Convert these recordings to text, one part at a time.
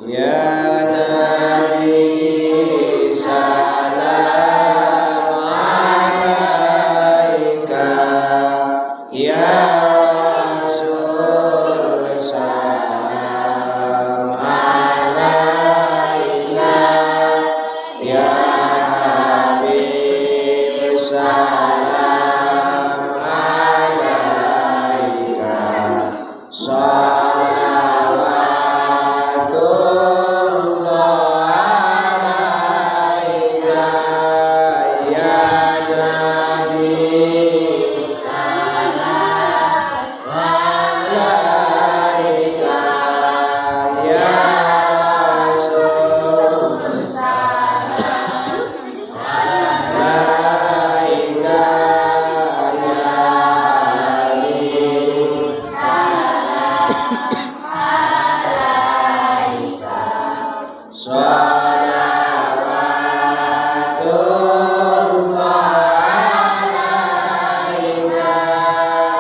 Ya Nabi salam alaika, ya Rasul salam alaika, ya Habib salam alaika.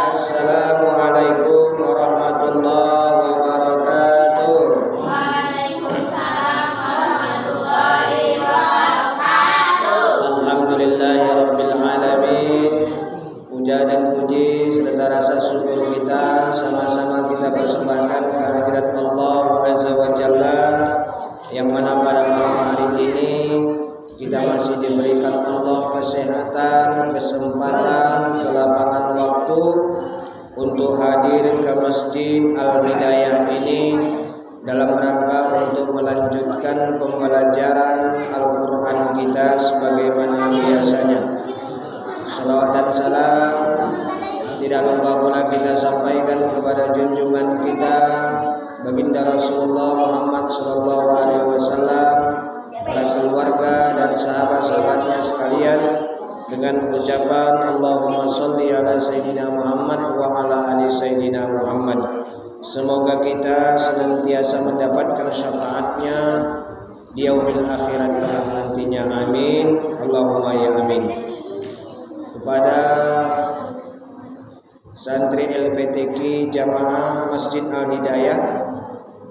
Assalamualaikum warahmatullahi wabarakatuh. Waalaikumsalam warahmatullahi wabarakatuh. Alhamdulillahi rabbil alamin. Puja dan puji serta rasa syukur kita sama-sama kita persembahkan kehadirat Allah Azza wa Jalla, yang mana pada malam hari ini kita masih diberikan Allah kesehatan, kesempatan, kelapangan waktu untuk hadir ke Masjid Al-Hidayah ini dalam rangka untuk melanjutkan pembelajaran Al-Quran kita sebagaimana biasanya. Salawat dan salam tidak lupa pula kita sampaikan kepada junjungan kita baginda Rasulullah Muhammad sallallahu alaihi wasallam, para keluarga dan sahabat-sahabatnya sekalian, dengan ucapan Allahumma sholli ala sayyidina Muhammad wa ala ali sayyidina Muhammad. Semoga kita senantiasa mendapatkan syafaatnya di yaumil akhirat kelak nantinya. Amin. Allahumma ya amin. Kepada santri LPTQ Jamaah Masjid Al-Hidayah,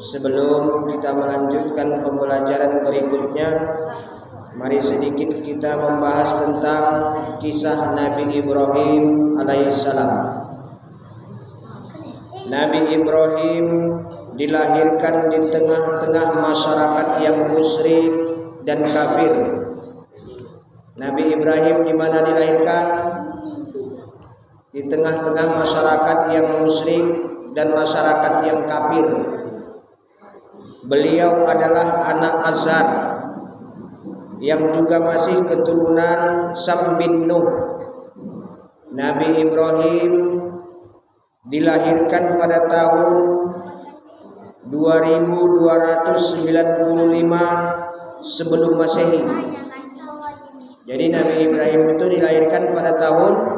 sebelum kita melanjutkan pembelajaran berikutnya, mari sedikit kita membahas tentang kisah Nabi Ibrahim alaihissalam. Nabi Ibrahim dilahirkan di tengah-tengah masyarakat yang musyrik dan kafir. Nabi Ibrahim di mana dilahirkan? Di tengah-tengah masyarakat yang musyrik dan masyarakat yang kafir. Beliau adalah anak Azar yang juga masih keturunan Sam bin Nuh. Nabi Ibrahim dilahirkan pada tahun 2295 sebelum Masehi. Jadi Nabi Ibrahim itu dilahirkan pada tahun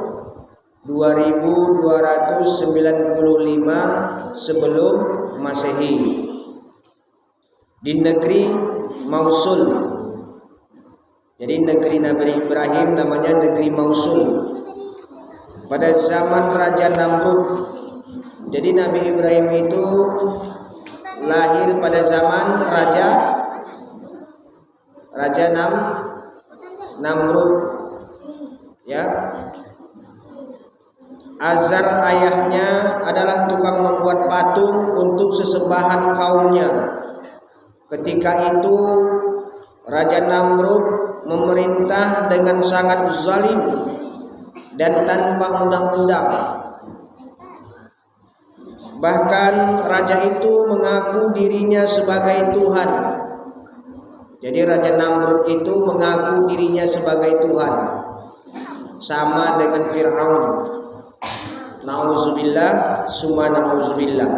2295 sebelum Masehi di negeri Mausul. Jadi negeri Nabi Ibrahim namanya negeri Mausul pada zaman Raja Namrud. Jadi Nabi Ibrahim itu lahir pada zaman Raja Namrud, ya. Azar ayahnya adalah tukang membuat patung untuk sesembahan kaumnya. Ketika itu Raja Namrud memerintah dengan sangat zalim dan tanpa undang-undang. Bahkan raja itu mengaku dirinya sebagai Tuhan. Jadi Raja Namrud itu mengaku dirinya sebagai Tuhan, sama dengan Fir'aun. Nauzubillah, summa nauzubillah.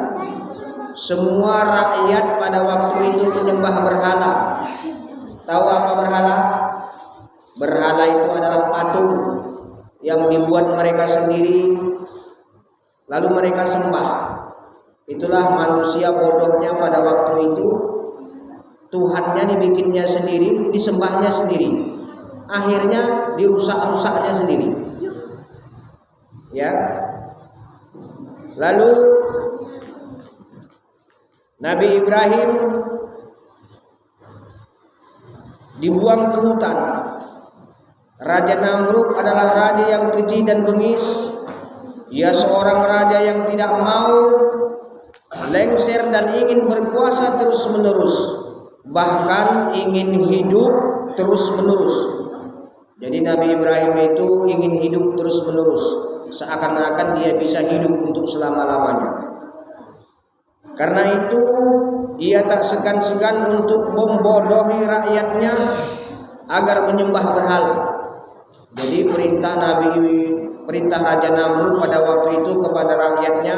Semua rakyat pada waktu itu menyembah berhala. Tahu apa berhala? Berhala itu adalah patung yang dibuat mereka sendiri, lalu mereka sembah. Itulah manusia bodohnya pada waktu itu. Tuhannya dibikinnya sendiri, disembahnya sendiri. Akhirnya dirusak-rusaknya sendiri. Ya. Lalu Nabi Ibrahim dibuang ke hutan. Raja Namrud adalah raja yang keji dan bengis. Ia seorang raja yang tidak mau lengser dan ingin berkuasa terus-menerus, bahkan ingin hidup terus-menerus. Jadi Nabi Ibrahim itu ingin hidup terus-menerus, seakan-akan dia bisa hidup untuk selama-lamanya. Karena itu ia tak segan-segan untuk membodohi rakyatnya agar menyembah berhala. Jadi perintah Raja Namrud pada waktu itu kepada rakyatnya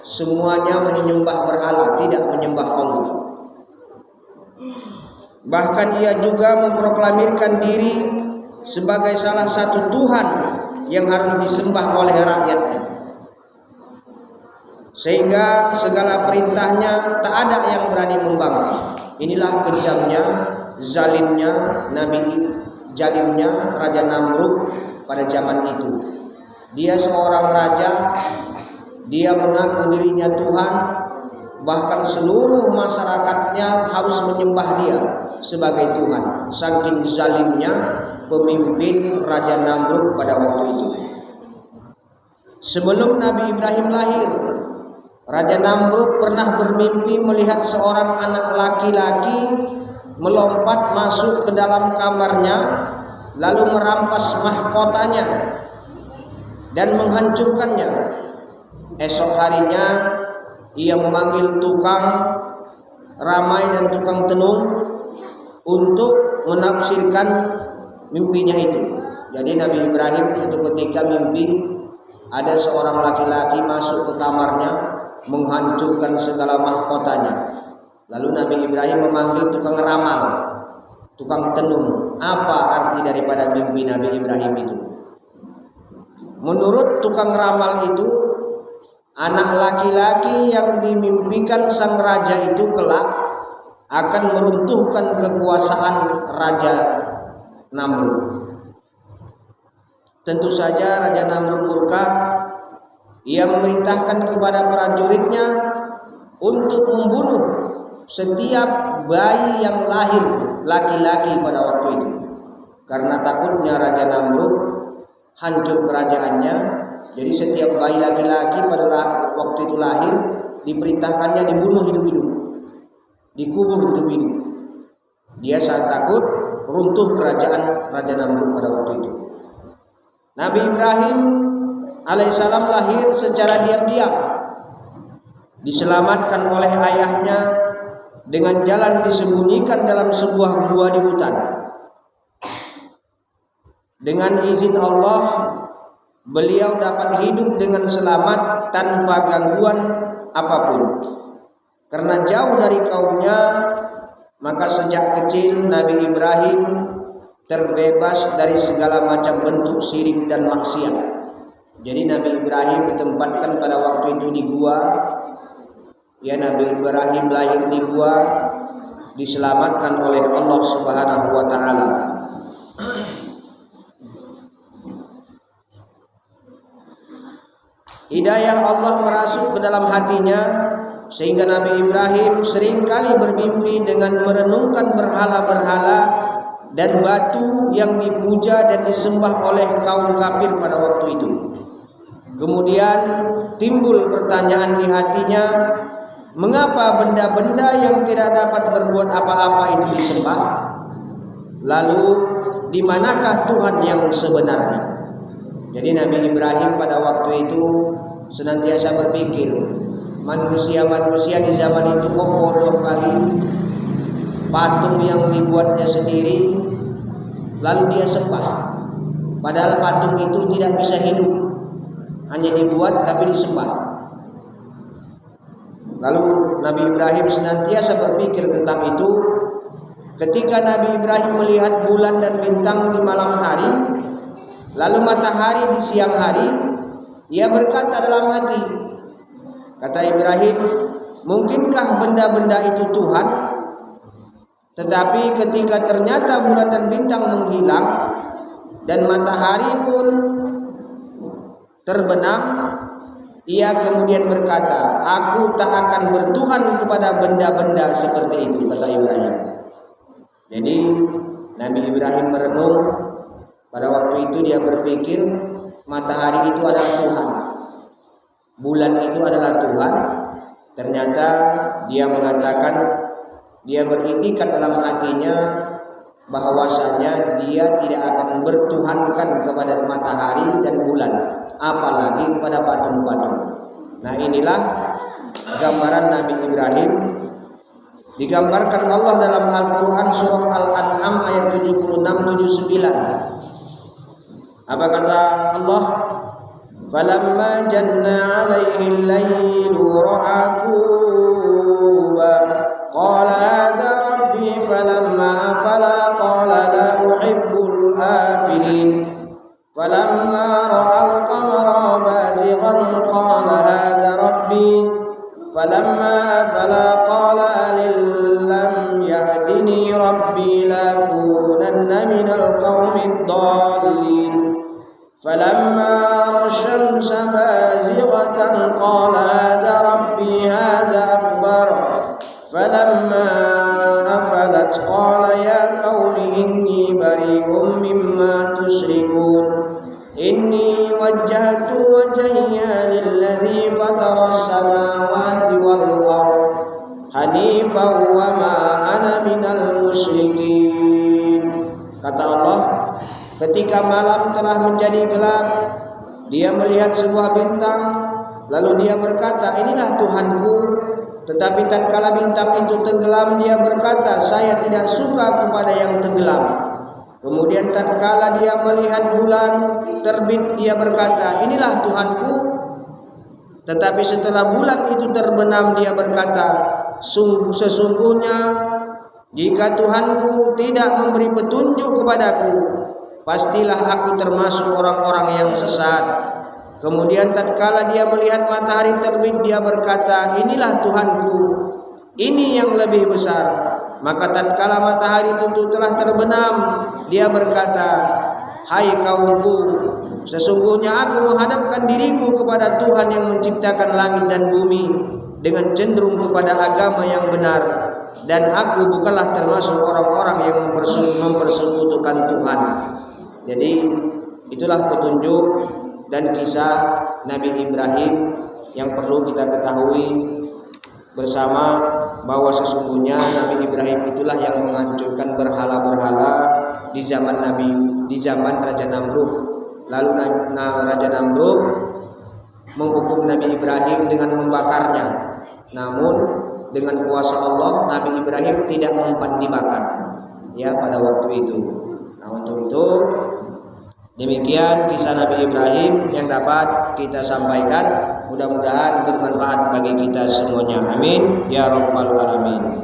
semuanya menyembah berhala, tidak menyembah Allah. Bahkan ia juga memproklamirkan diri sebagai salah satu Tuhan yang harus disembah oleh rakyatnya. Sehingga segala perintahnya tak ada yang berani membangkang. Inilah kejamnya, zalimnya Raja Namrud pada zaman itu. Dia seorang raja, dia mengaku dirinya Tuhan, bahkan seluruh masyarakatnya harus menyembah dia sebagai Tuhan. Saking zalimnya pemimpin Raja Namrud pada waktu itu. Sebelum Nabi Ibrahim lahir, Raja Namrud pernah bermimpi melihat seorang anak laki-laki melompat masuk ke dalam kamarnya, lalu merampas mahkotanya dan menghancurkannya. Esok harinya ia memanggil tukang ramai dan tukang tenun untuk menafsirkan mimpinya itu. Jadi Nabi Ibrahim suatu ketika mimpi ada seorang laki-laki masuk ke kamarnya menghancurkan segala mahkotanya. Lalu Nabi Ibrahim memanggil tukang ramal, tukang tenun. Apa arti daripada mimpi Nabi Ibrahim itu? Menurut tukang ramal itu, anak laki-laki yang dimimpikan sang raja itu kelak akan meruntuhkan kekuasaan Raja Namrud. Tentu saja Raja Namrud murka. Ia memerintahkan kepada prajuritnya untuk membunuh setiap bayi yang lahir laki-laki pada waktu itu. Karena takutnya Raja Namrud hancur kerajaannya, jadi setiap bayi laki-laki pada waktu itu lahir diperintahkannya dibunuh hidup-hidup, dikubur hidup-hidup. Dia sangat takut runtuh kerajaan Raja Namrud pada waktu itu. Nabi Ibrahim alaihissalam lahir secara diam-diam, diselamatkan oleh ayahnya dengan jalan disembunyikan dalam sebuah gua di hutan. Dengan izin Allah, beliau dapat hidup dengan selamat tanpa gangguan apapun. Karena jauh dari kaumnya, maka sejak kecil Nabi Ibrahim terbebas dari segala macam bentuk syirik dan maksiat. Jadi Nabi Ibrahim ditempatkan pada waktu itu di gua. Ya, Nabi Ibrahim lahir di gua, diselamatkan oleh Allah Subhanahu wa taala. Hidayah Allah merasuk ke dalam hatinya sehingga Nabi Ibrahim seringkali bermimpi dengan merenungkan berhala-berhala dan batu yang dipuja dan disembah oleh kaum kafir pada waktu itu. Kemudian timbul pertanyaan di hatinya, mengapa benda-benda yang tidak dapat berbuat apa-apa itu disembah? Lalu di manakah Tuhan yang sebenarnya? Jadi Nabi Ibrahim pada waktu itu senantiasa berpikir, manusia-manusia di zaman itu kok bodoh kali, patung yang dibuatnya sendiri lalu dia sembah. Padahal patung itu tidak bisa hidup, hanya dibuat tapi disembah. Lalu Nabi Ibrahim senantiasa berpikir tentang itu. Ketika Nabi Ibrahim melihat bulan dan bintang di malam hari, lalu matahari di siang hari, ia berkata dalam hati, kata Ibrahim, mungkinkah benda-benda itu Tuhan? Tetapi ketika ternyata bulan dan bintang menghilang dan matahari pun terbenam, ia kemudian berkata, aku tak akan bertuhan kepada benda-benda seperti itu, kata Ibrahim. Jadi Nabi Ibrahim merenung. Pada waktu itu dia berpikir matahari itu adalah Tuhan, bulan itu adalah Tuhan. Ternyata dia mengatakan, dia beriktikad dalam hatinya bahwasanya dia tidak akan bertuhankan kepada matahari dan bulan, apalagi kepada patung-patung. Nah, inilah gambaran Nabi Ibrahim. Digambarkan Allah dalam Al-Quran surah Al-An'am ayat 76-79. Apa kata Allah? Falamma janna alaihi al-lailu ra'a quba qala hadha rabbi falamma afala qala la uhibbul afilin falamma ra'a al-qamara bazighan qala hadha rabbi falamma afala qala lam yahdini rabbi lakunanna minal qaumid dallin falamma rashamsa bazighatan qala hadha rabbi hadha akbar falamma afalat qala ya qaumi inni bari'um mimma tusyrikun inni wajjahtu wajhiya lilladzi fatara as-samawati wal ardh hanifan wa ma ana minal musyrikin. Kata Allah, ketika malam telah menjadi gelap, dia melihat sebuah bintang, lalu dia berkata, inilah Tuhanku. Tetapi tatkala bintang itu tenggelam, dia berkata, saya tidak suka kepada yang tenggelam. Kemudian tatkala dia melihat bulan terbit, dia berkata, inilah Tuhanku. Tetapi setelah bulan itu terbenam, dia berkata, sesungguhnya jika Tuhanku tidak memberi petunjuk kepadaku, pastilah aku termasuk orang-orang yang sesat. Kemudian tatkala dia melihat matahari terbit, dia berkata, inilah Tuhanku, ini yang lebih besar. Maka tatkala matahari itu telah terbenam, dia berkata, hai kaumku, sesungguhnya aku menghadapkan diriku kepada Tuhan yang menciptakan langit dan bumi dengan cenderung kepada agama yang benar, dan aku bukanlah termasuk orang-orang yang mempersekutukan Tuhan. Jadi itulah petunjuk dan kisah Nabi Ibrahim yang perlu kita ketahui bersama, bahwa sesungguhnya Nabi Ibrahim itulah yang menghancurkan berhala-berhala di zaman Raja Namrud. Lalu Raja Namrud menghukum Nabi Ibrahim dengan membakarnya. Namun dengan kuasa Allah, Nabi Ibrahim tidak mempan dibakar ya pada waktu itu. Nah, untuk itu demikian kisah Nabi Ibrahim yang dapat kita sampaikan. Mudah-mudahan bermanfaat bagi kita semuanya. Amin ya rabbal alamin.